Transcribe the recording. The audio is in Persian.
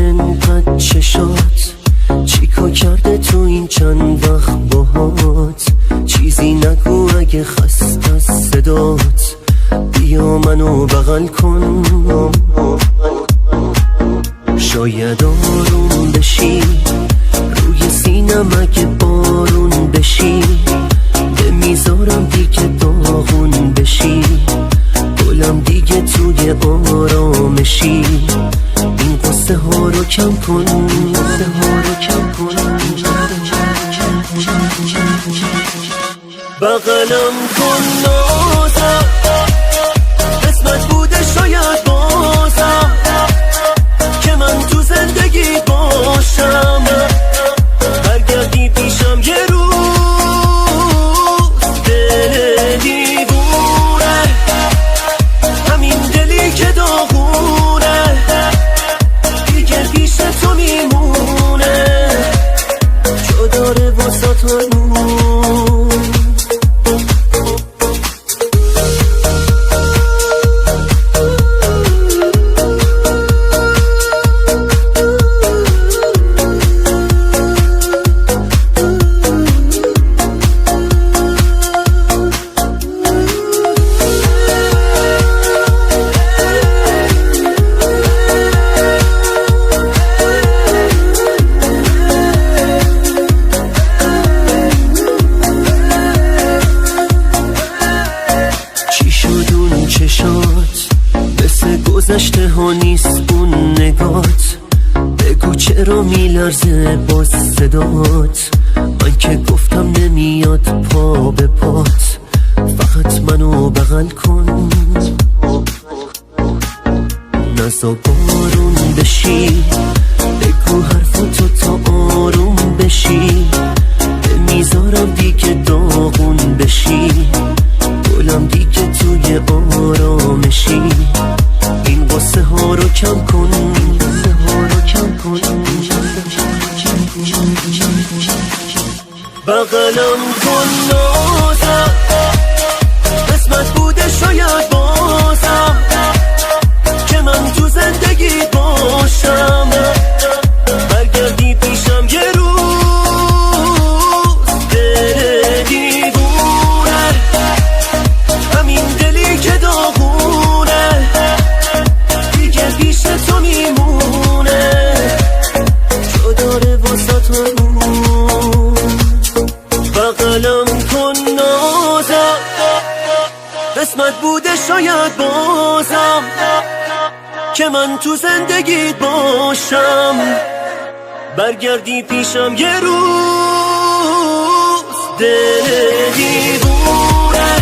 انقدر چشات چیکار کرده تو این چند وقت باهات؟ چیزی نگو اگه خسته از صدات، بیا منو بغل کن، شاید آروم بشی روی سینم اگه بارون بشی، نمیذارم دیگه داغون بشی، گلم دیگه توی آرامشی، این قصه ها رو کم کن، قصه ها رو کم کن، بغلم کن نازم، قسمت بوده شاید بازم که من تو زندگی باشم، برگردی پیشم یه روز، دل دیوونه همین دلی که داغونه دیگه پیش تو میمونه، جا داره واسه تو چشات مثل گذشته ها نیست اون نگات، بگو چرا میلرزه باز صدات، من که گفتم نمیاد پا به پات، فقط منو بغل کن، نزا بارون بشی، بگو حرفاتو تا آروم بشی، نمیذارم دیگه داغون بشی، گلم دیگه توی آرامشی، این قصه ها رو کم کن، قصه ها رو کم کن، بغلم کن نازم، قسمت بوده شاید بازم که من تو زندگی باشم، برگردی پیشم یه روز، دل دیوونه همین دلی که داغونه دیگه پیش تو میمونه، جا داره واسه تو، بغلم کن نازم، قسمت بوده شاید بازم که من تو زندگیت باشم، برگردی پیشم یه روز، دل دیوونه